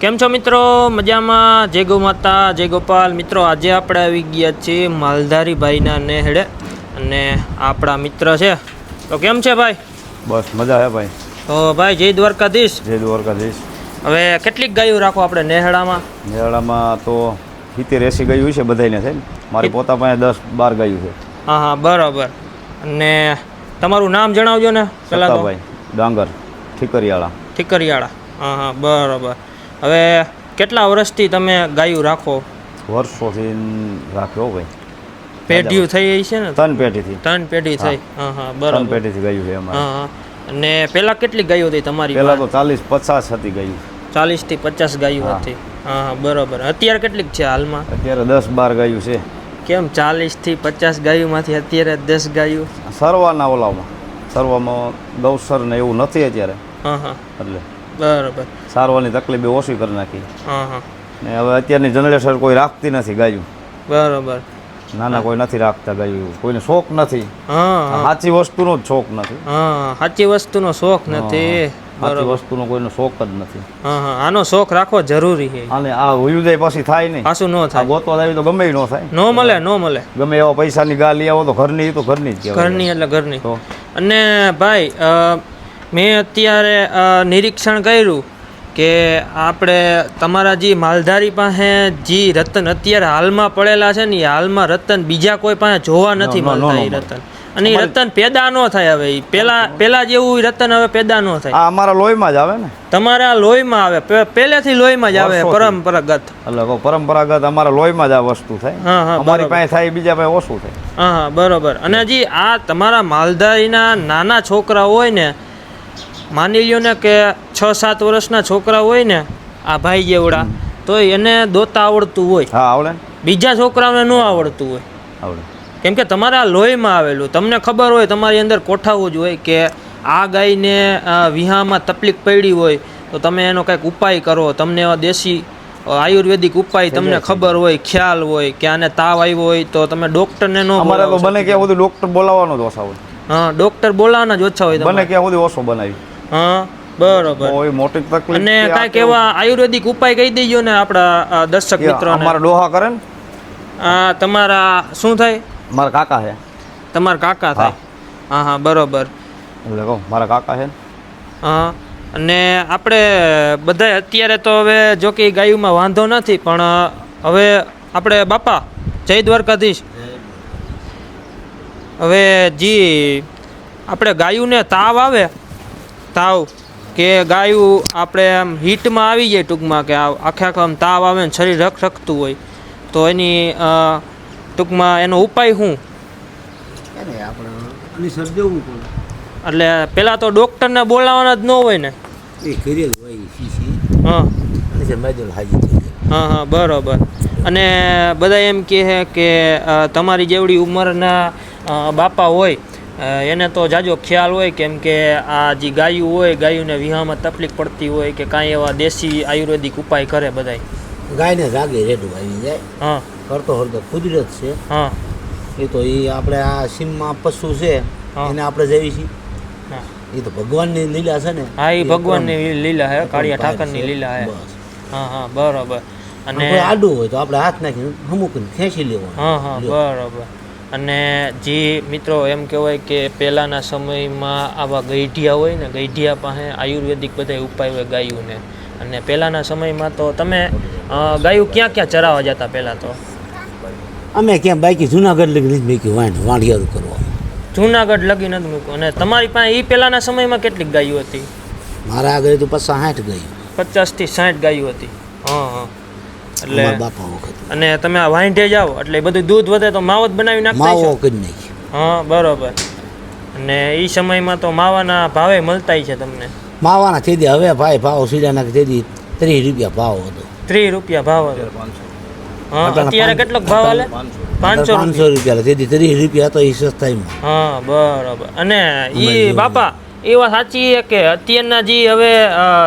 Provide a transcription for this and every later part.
કેમ છો મિત્રો? મજામાં? જય ગૌ માતા, જય ગોપાલ. મિત્રો આજે આપણે આવી ગયા છીએ માલધારી ભાઈના નેહડે અને આપણા મિત્ર છે. તો કેમ છે ભાઈ? બસ મજા હે ભાઈ. તો ભાઈ જય દ્વારકાધીશ. જય દ્વારકાધીશ. હવે કેટલીક ગાયો રાખો આપણે નેહડામાં? નેહડામાં તો 70-80 ગાયું છે બધાને છે ને. મારી પોતા પાસે 10-12 ગાયું છે. હા હા બરાબર. અને તમારું નામ જણાવજો ને પહેલાં તો. ભાઈ ડાંગર ઠીકરિયાળા. ઠીકરિયાળા. હા હા બરાબર. હવે કેટલા વર્ષથી તમે ગાયું રાખો? વર્ષોથી રાખ્યો ભાઈ. પેઢીઓ થઈ છે ને? 3 પેઢીથી. 3 પેઢી થઈ. હા હા બરાબર. 3 પેઢીથી ગાયું છે અમારે. હા હા. અને પહેલાં કેટલી ગાયો હતી તમારી? પહેલાં તો 40-50 હતી ગાયું. 40 થી 50 ગાયો હતી. હા હા બરાબર. અત્યારે કેટલીક છે હાલમાં? અત્યારે 10-12 ગાયું છે. કેમ 40 થી 50 ગાયોમાંથી અત્યારે 10 ગાયો? સરવાના ઓલામાં સરવામાં ગૌસર ને એવું નથી અત્યારે. હા હા એટલે બરાબર. સારવાની તકલીફ ઓછી કરી નાખી. હા હા. ને હવે અત્યારની જનરેશન કોઈ રાખતી નથી ગાયું. બરાબર. નાના કોઈ નથી રાખતા ગાયું. કોઈને શોખ નથી. હા સાચી વસ્તુનો જ શોખ નથી. હા સાચી વસ્તુનો શોખ નથી. સાચી વસ્તુનો કોઈનો શોખ જ નથી. હા હા આનો શોખ રાખવો જરૂરી છે. અને આ ઉયુદય પછી થાય નહીં. પાછું ન થાય. ગોતવા આવી તો ગમે ન થાય. ન મળે ન મળે. ગમે એવા પૈસાની ગા લઈ આવો તો ઘરની તો ઘરની જ કહેવાય. ઘરની એટલે ઘરની. તો અને ભાઈ મેં અત્યારે નિરીક્ષણ કર્યું કે આપણે તમારા જે માલધારી પાસે જે રતન અત્યારે હાલમાં પડેલા છે ને એ હાલમાં રતન બીજા કોઈ પાસે જોવા નથી મળતા. એ રતન અને એ રતન પેદા ન થાય. હવે પેલા જેવું રતન હવે પેદા ન થાય. આ અમારા લોહીમાં જ આવે ને. તમારા લોહીમાં આવે, પહેલેથી લોહીમાં જ આવે પરંપરાગત. એટલે પરંપરાગત અમારા લોહીમાં જ આ વસ્તુ થાય. હા હા અમારી પાસે થાય બીજા પાસે ઓછું થાય. હા હા બરોબર. અને હજી આ તમારા માલધારીના નાના છોકરા હોય ને, માની લ્યો ને કે 6-7 વર્ષના છોકરા હોય ને આ ભાઈ જેવડા, તો એને દોતા આવડતું હોય. હા આવડે. બીજા છોકરાઓને ન આવડતું હોય. આવડે. કેમ કે તમારા લોહીમાં આવેલું. તમને ખબર હોય, તમારી અંદર કોઠાવું જ હોય કે આ ગાયને વિહામાં તકલીફ પડી હોય તો તમે એનો કંઈક ઉપાય કરો. તમને એવા દેશી આયુર્વેદિક ઉપાય તમને ખબર હોય, ખ્યાલ હોય કે આને તાવ આવ્યો હોય તો તમે ડૉક્ટરને ન અમારે તો બને ક્યાં સુધી ડૉક્ટર બોલાવવાનો જ ઓછા હોય. હા ડૉક્ટર બોલાવવાના જ ઓછા હોય. બને ક્યાં સુધી ઓછો બનાવી. હા બરોબર. કોઈ મોટી તકલીફ અને કાંઈક એવા આયુર્વેદિક ઉપાય કહી દેજો ને આપણા દર્શક મિત્રોને. અમારા ડોહા કરે ને. તમારા શું થાય? મારા કાકા છે. તમારા કાકા થાય? હા હા બરોબર. એટલે કહો મારા કાકા છે. હા. અને આપણે બધા અત્યારે તો હવે જો કે ગાયુંમાં વાંધો નથી, પણ હવે આપણે બાપા જય દ્વારકાધીશ. હવે જી આપણે ગાયુંને તાવ આવે, તાવ કે ગાયું આપણે આમ હીટમાં આવી જાય ટૂંકમાં, કે આખે આમ તાવ આવે ને શરીર રખરખતું હોય, તો એની ટૂંકમાં એનો ઉપાય શું? એટલે પહેલાં તો ડૉક્ટરને બોલાવવાના જ ન હોય ને? હા હા હા બરાબર. અને બધા એમ કહે કે તમારી જેવડી ઉંમરના બાપા હોય એને તો જાજો ખ્યાલ હોય, કેમ કે આ જે ગાયું હોય, ગાયુંને વિહામાં તકલીફ પડતી હોય કે કાંઈ એવા દેશી આયુર્વેદિક ઉપાય કરે બધાય. ગાયને જાગે રેડું આવી જાય. હા કરતો હરતો કુદરત છે. હા એ તો એ આપણે આ સીમમાં પશુ છે એને આપણે જેવી છીએ. હા એ તો ભગવાનની લીલા છે ને. હા એ ભગવાનની લીલા હે, કાળિયા ઠાકરની લીલા હે. હા હા બરાબર. અને આડું હોય તો આપણે હાથ નાખીને અમુકને ખેંચી લેવાનું. હા હા બરાબર. અને જે મિત્રો એમ કહેવાય કે પહેલાંના સમયમાં આવા ગઈઢિયા હોય ને, ગઈઢિયા પાસે આયુર્વેદિક બધા ઉપાય હોય ગાયુંને. અને પહેલાંના સમયમાં તો તમે ગાયું ક્યાં ક્યાં ચરાવવા જતા? પહેલાં તો અમે ક્યાં બાકી જુનાગઢ લગી મેં વાંઢિયારું કરવા. જુનાગઢ લગી નથી મૂક્યું. અને તમારી પાસે એ પહેલાંના સમયમાં કેટલીક ગાયો હતી? મારા આગળ તો 50-60 ગાયું. 50 થી 60 ગાયો હતી. હા હા. એટલે બાપા વખત. અને તમે આ વાંઢે જાઓ એટલે બધું દૂધ વધે તો માવો જ બનાવી નાખતા માવો કરી નાખી. હા બરોબર. અને એ સમયમાં તો માવાના ભાવે મળતા છે તમને? માવાના તેથી હવે ભાઈ ભાવ સીડાના તેથી 30 રૂપિયા ભાવ હતો. 30 રૂપિયા ભાવ હતો. હા અત્યારે કેટલો ભાવ હાલે? 500 રૂપિયા. તેથી 30 રૂપિયા તો એ સસ્તાઈમાં. હા બરોબર. અને એ બાપા એ વાત સાચી છે કે અત્યારના જે હવે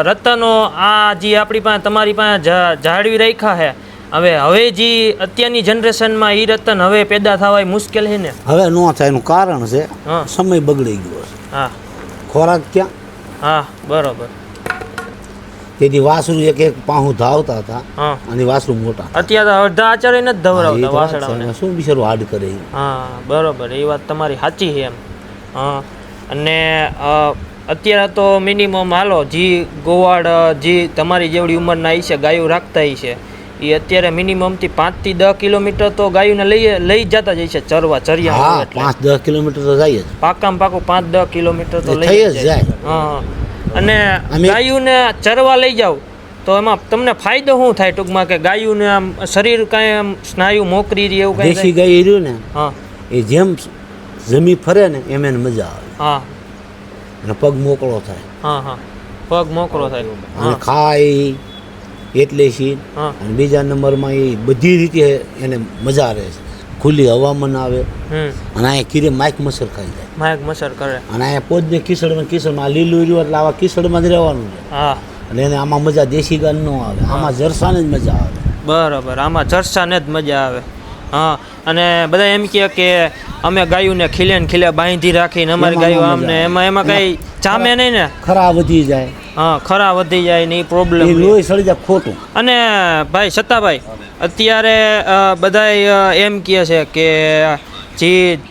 રતનો આ જે આપણી પાસે તમારી પાસે જાળવી રાખ્યા છે, હવે જે અત્યારની જનરેશનમાં એ રતન હવે પેદા થવા મુશ્કેલ છે ને? હવે ન થાય. એનું કારણ છે સમય બગડી ગયો છે. હા ખોરાક ક્યાં. હા બરોબર. તેથી વાસરું એક એક પાહું ધાવતા હતા હા અને વાસરું મોટા હતા. અત્યારે તો અડધા આચાર્ય નથી હા, એ ધવરાવતા તો વાત છે. વાસડાઓને. એમાં શું બિચારું હાડ કરે ઈ? હા બરોબર, એ વાત તમારી સાચી છે એમ. હા અને અત્યારે તો મિનિમમ હાલો જી ગોવાડ જી તમારી જેવડી ઉંમરના છે ગાયો રાખતા છે એ અત્યારે મિનિમમથી 5 થી 10 કિલોમીટર તો ગાયોને લઈ જતા જ છે ચરવા ચરિયા. હા, એટલે 5-10 કિલોમીટર તો જાય જ. પાકામાં પાકું 5-10 કિલોમીટર તો એ લઈ થઈ જ જ જાય. જાય. હા અને અમે- ગાયોને ચરવા લઈ જાવ તો એમાં તમને ફાયદો શું થાય ટૂંકમાં કે ગાયોને આમ શરીર કાંઈ આમ સ્નાયુ મોકરી રહી એવું કાંઈ દેશી થાય? ગાય રહ્યું ને હા એ જેમ જમી ફરે ને એમ એને મજા આવે હા અને પગ મોકળો થાય હા હા પગ મોકળો થાય. અને હા ખાય એટલે સી હા અને બીજા નંબરમાં એ બધી રીતે એને મજા રહે છે. ખુલ્લી હવામાન આવે અને અહીંયા કીરે માઇક મસર ખાઈ જાય માયક મસર કરે. અને અહીંયા પોજને કિસડમાં આ લીલું રહ્યું એટલે આવા કિસડમાં જ રહેવાનું છે હા એટલે એને આમાં મજા દેશી ગાય ન આવે આમાં જરસાને જ મજા આવે. બરાબર, આમાં જરસાને જ મજા આવે. હા અને બધા એમ કહે કે અમે ગાયોને ખીલે ને ખીલે બાંધી રાખીને અમારી એમાં ગાયો ન આમને મજા આવે. એમાં કઈ જામે નહીં ને. ખરા વધી જાય હા ખરા વધી જાય ને એ એ પ્રોબ્લેમ. લોહી સળી જાય ખોટું. અને ભાઈ સત્તાભાઈ અત્યારે બધા એમ કહે છે કે જે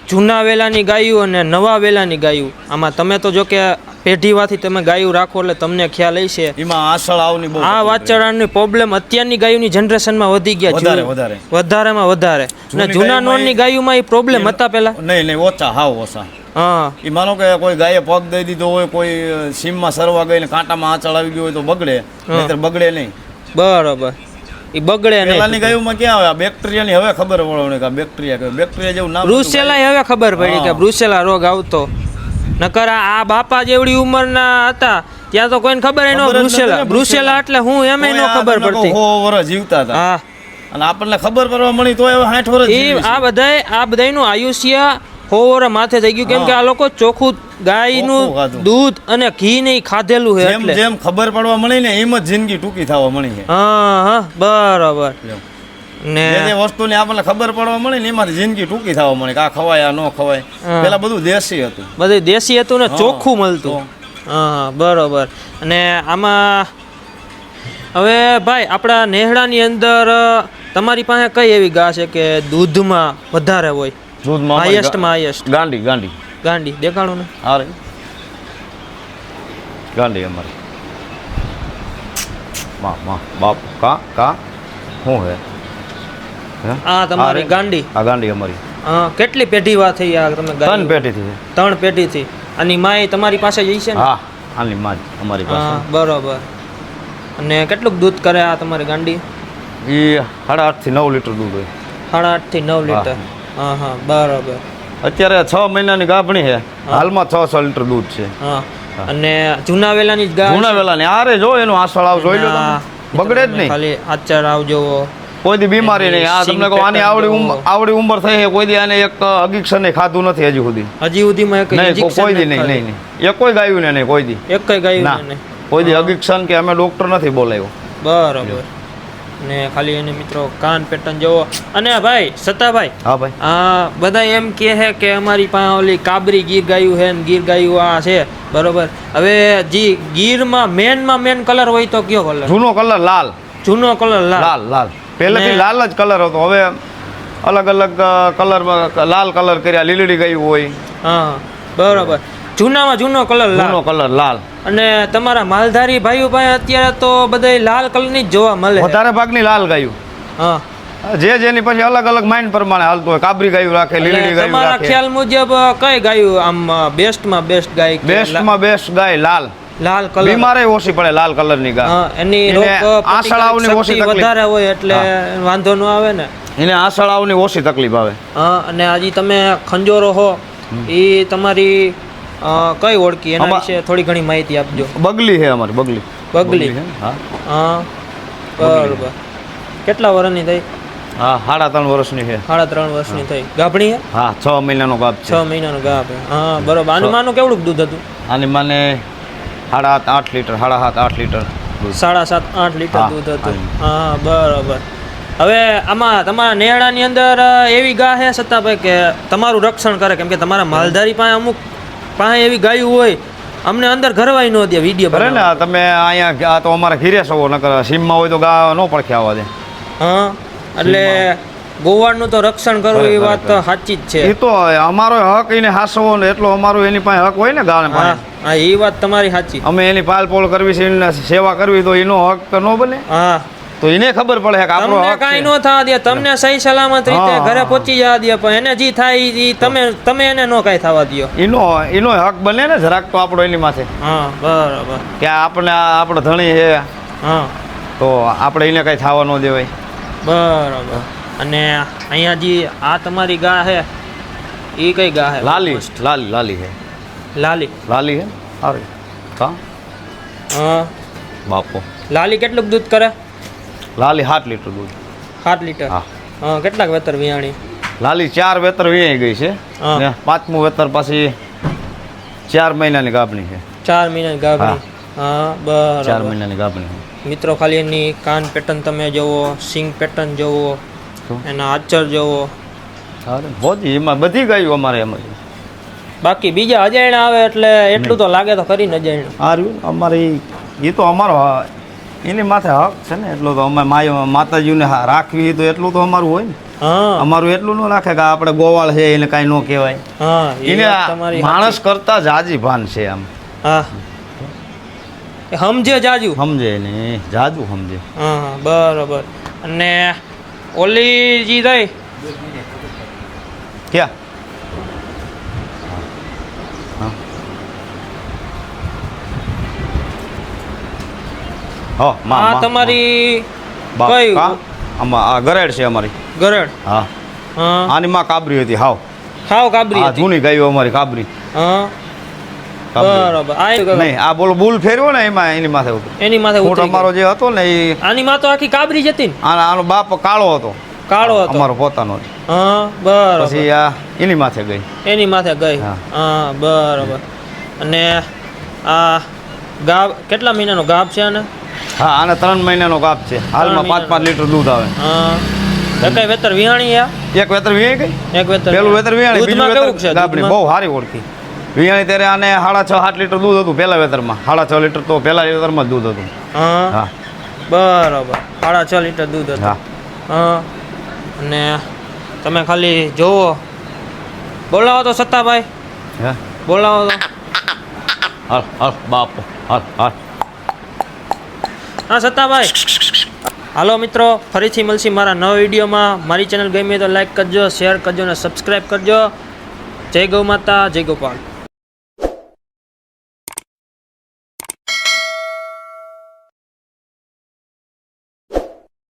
જૂના વેલાની ગાયું અને નવા વેલાની ગાયું આમાં તમે તો જો કે પેઢીવાથી તમે ગાયું રાખો એટલે તમને ખ્યાલ હશે. એમાં આસળ આવની બહુ આ તકલીફ રહે. વાચરણની પ્રોબ્લેમ અત્યારની ગાયોની જનરેશનમાં વધી ગયા. વધારે, વધારે. વધારેમાં વધારે. અને જૂની જૂના ગાયોમાં નોનની ગાયોમાં એ પ્રોબ્લેમ હતા પહેલા. નહીં ઓછા, હાવ ઓછા. હા એ માનો કે કોઈ ગાયે પગ દઈ દીધો હોય, કોઈ સીમમાં સરવા ગઈને કાંટામાં આંચળ આવી ગયો હોય તો બગડે, નહીંતર બગડે નહીં. બરોબર, એ બગડે પેલાની નહીં. ગાયોમાં ક્યાં આવે? આ બેક્ટેરિયાની હવે ખબર પડવાની કે આ બેક્ટેરિયા જેવું નામ હતું. બ્રુસેલા હવે ખબર પડી કે હા. બ્રુસેલા રોગ આવતો. નકર આ બાપા જેવડી ઉંમરના હતા ત્યાં તો કોઈને ખબર ન ખબર જ નથી બ્રુસેલા. ને બ્રુસેલા એટલે હું એમ તોય ન આ ખબર તમને પડતી. કહું 100 વર્ષ જીવતા હતા. હા અને આપણને ખબર પડવા મળી તોય હવે 60 વર્ષ એ જીવીએ આ છીએ. બધાયનું આયુષ્ય હોવર માથે થઈ ગયું કેમ કે આ લોકો ચોખ્ખું ગાયનું ચોખ્ખું ખાધું. દૂધ અને ઘી નહીં ખાધેલું છે જેમ એટલે. જેમ ખબર પડવા મળી ને એમ જ જિંદગી ટૂંકી થવા મળી છે. હા હા બરાબર. ને જે જે વસ્તુની આપણને ખબર પડવા મળી ને એમાંથી જિંદગી ટૂંકી થવા મળી કે આ ખવાય આ ન ખવાય. હા. પેલા બધું દેશી હતું. બધું દેશી હતું ને હા, ચોખ્ખું મળતું. તો. હા બરોબર. અને આમાં હવે ભાઈ આપણા નેહડાની અંદર તમારી પાસે કઈ એવી ગા છે કે દૂધમાં વધારે હોય? દૂધમાં હાઈએસ્ટમાં હાઈએસ્ટ ગાંડી ગાંડી ગાંડી દેખાડો ને. અરે ગાંડી અમારી માં બાપ કા શું હે? હે? આ તમારી અરે. ગાંડી. આ ગાંડી અમારી હા કેટલી પેઢી વા થઈ આ તમે ત્રણ ગાંડી? પેટીથી છે. 3 પેઢીથી. આની માય તમારી પાસે જ છે ને? હા આની માં જ અમારી હા પાસે. બરોબર. અને કેટલુંક દૂધ કરે આ તમારી ગાંડી? એ 8.5 થી 9 લીટર દૂધ હોય. 8.5 થી 9 લીટર. હા હા બરોબર. અત્યારે 6 મહિનાની ગાભણી છે. હાલમાં 6 લીટર દૂધ છે. હા અને જૂના વેલાની જ ગા જૂના વેલા ને આરે જો એનું આસળ આવ જોઈ લો તમે. બગડે જ નહીં. ખાલી આચાર આવજો. કોઈ દી બીમારી નહીં. આ સિંગ તમને કહું આની પેટર્ન આવડી ઉંમર થઈ છે કોઈ દી આને એક અગિક્ષર ને ખાધું નથી હજી સુધી. હજી સુધીમાં એક નહીં injection કોઈ દી નથી નહીં ખાધી. નહીં એ કોઈ ગાયું ને નહીં કોઈ દી એક કઈ ગાયું ના નહીં. કોઈ દી અગિક્ષન કે અમે ડોક્ટર નથી બોલાવ્યો. બરોબર. ને ખાલી એને મિત્રો કાન પેટર્ન જોવો. અને ભાઈ સતાભાઈ હા ભાઈ આ બધા એમ કહે છે કે અમારી પાસે ઓલી કાબરી ગીર ગાયું છે ને ગીર ગાયું આ છે બરોબર. હવે જી ગીરમાં મેન કલર હોય તો કયો કલર? જૂનો કલર લાલ જૂનો કલર લાલ. લાલ લાલ પહેલેથી ને- લાલ જ કલર હતો. હવે અલગ અલગ કલરમાં લાલ કલર કર્યા. લીલડી ગાયું હોય. હા બરોબર. જૂનામાં જૂનો કલર જૂનો લાલ. કલર લાલ. અને તમારા માલધારી ભાઈઓ પાસે અત્યારે તો બધા લાલ કલરની જ જોવા મળે છે. વધારે ભાગની લાલ ગાયું. હા જે જેની પછી અલગ અલગ માઇન્ડ પ્રમાણે હાલતું હોય. કાબરી ગાયું રાખે, લીલડી એટલે ગાયું તમારા રાખે. ખ્યાલ મુજબ કઈ ગાયું આમ બેસ્ટમાં બેસ્ટ ગાય કે બેસ્ટમાં બેસ્ટ ગાય લાલ. લાલ કલર? બીમારે ઓછી પડે લાલ કલરની ગાય. હા એની એને રોગ આસળાઓની પ્રતિકારક ઓછી શક્તિ તકલીફ. વધારે હોય એટલે વાંધો ન આવે ને. એને આસળાઓની ઓછી તકલીફ આવે. હા અને હજી તમે ખંજોરો હો એ તમારી કઈ ઓળખી એના આમાં- વિશે થોડી ઘણી માહિતી આપજો. બગલી છે અમારી બગલી. બગલી. છે? હા હા બરોબર. કેટલા વર્ષની થઈ? હા 3.5 વર્ષની છે. 3.5 વર્ષની થઈ. ગાભણી છે? હા 6 મહિનાનો ગાભ છે. 6 મહિનાનો ગાભ છે. હા બરોબર. આનું માનું કેવડું દૂધ હતું? આની માને 7.5 લીટર 7.5 લીટર દૂધ. 7.5-8 લીટર હા, દૂધ હતું. હા. હા બરોબર. હવે આમાં તમારા નેહડાની અંદર એવી ગા છે સત્તાભાઈ કે તમારું રક્ષણ કરે કેમ કે તમારા માલધારી પાસે અમુક પાસે એવી ગાયું હોય અમને અંદર ઘરવાય ન દે વિડીયો બરાબર ને તમે અહીંયા આ તો અમારા ઘીરે છો નકર સીમમાં હોય તો ગા ન પડખે આવવા દે. હા એટલે ગોવાળનું તો રક્ષણ કરવું એ વાત તો સાચી જ છે. એ તો અમારો હક એને હાસવો ને એટલો અમારો એની પાસે હક હોય ને ગાને હા પાસે. હા એ વાત તમારી સાચી. અમે એની પાલપોલ કરવી છે એની સેવા કરવી તો એનો હક તો ન બને. હા તો એને ખબર પડે કે આપણો તમને હક કાંઈ છે. ન થવા દે, તમને સહી સલામત રીતે હા, ઘરે હા. પહોંચી જવા દે, પણ એને જે થાય ઈ તમે એને ન કાંઈ થવા દો. એનો હક બને ને જરાક તો આપણો એની માથે હા બરાબર. કે આપણે આપણો ધણી છે હા તો આપણે એને કઈ થવા ન દેવાય. બરાબર. અને અહીંયા જે આ તમારી ગા છે એ કઈ ગા છે? લાલી લાલી છે. લાલી. લાલી છે સારી. હા હા બાપો લાલી કેટલું દૂધ કરે? લાલી 7 લીટર દૂધ. 7 લીટર. હા. હા કેટલાક વેતર વિયાણી? લાલી 4 વેતર વીણાઈ ગઈ છે હા. ને 5મું વેતર પાછી 4 મહિનાની ગાભણી છે. 4 મહિનાની ગાભણી. હા બરાબર. 4 મહિનાની ગાભણી છે. મિત્રો ખાલી એની કાન પેટર્ન તમે જોવો, સિંગ પેટર્ન જોવો, એના આચર જોવો. સારું બધી એમાં બધી ગાયું અમારે એમ જ. બાકી બીજા અજાણ્યા આવે એટલે એટલું તો લાગે તો કરીને અજાણ્યું. સારું અમારે એ તો અમારો એની માથે હક છે ને એટલો તો અમે માતાજીને રાખવી તો એટલું તો અમારું હોય ને. હા અમારું એટલું ન રાખે કે આપણે ગોવાળ છે એને કાંઈ ન કહેવાય. હા એ એને વાત તમારી માણસ કરતા જાજી ભાન છે આમ. હા એ સમજે જાજુ. સમજે ને જાજુ સમજે. હા બરાબર. અને ઓલી જી થઈ ક્યાં હા આ તમારી કઈ આમાં આ ગરેડ છે અમારી. ગરડ. હા હા આની માં કાબરી હતી હાવ. હાવ કાબરી આ હતી. જૂની ગાયો અમારી કાબરી. હા કાબરી. બરાબર. આ નહીં આ બોલો બુલ ફેરવ્યો ને એમાં એની માથે ઉતરી. એની માથે ફૂટ ઉતરી અમારો ગયો. જે હતો ને એ આની માં તો આખી કાબરી જ હતી ને? આનો બાપ કાળો હતો. કાળો હતો. અમારો પોતાનો જ. હા બરાબર. પછી આ એની માથે ગઈ. એની માથે ગઈ. હા. હા બરાબર. અને આ ગાબ કેટલા મહિનાનો ગાબ છે આને? હા આને 3 મહિનાનો કાપ છે હાલમાં 5-5 લીટર દૂધ આવે. હા કઈ વેતર વિહાણી આ? એક વેતર વીણી ગઈ. એક વેતર. પેલું વેતર વીણી દૂધમાં બીજું કેવું વેતર છે? ગાબડી દૂધમાં? બહુ સારી ઓળખી. વીણી ત્યારે આને 6.5-7 લીટર દૂધ હતું પહેલા વેતરમાં. 6.5 લીટર તો પહેલા વેતરમાં જ દૂધ હતું. હા હા બરાબર. 6.5 લીટર દૂધ હતું. હા હા અને તમે ખાલી જોવો. બોલાવો તો સત્તાભાઈ, હે બોલાવો તો. હાલ હાલ બાપો હાલ હાલ. હા સત્તાભાઈ. હાલો મિત્રો, ફરીથી મળશી મારા નવા વિડીયોમાં. મારી ચેનલ ગમી તો લાઈક કરજો, શેર કરજો અને સબસ્ક્રાઈબ કરજો. જય ગૌ માતા, જય ગોપાલ.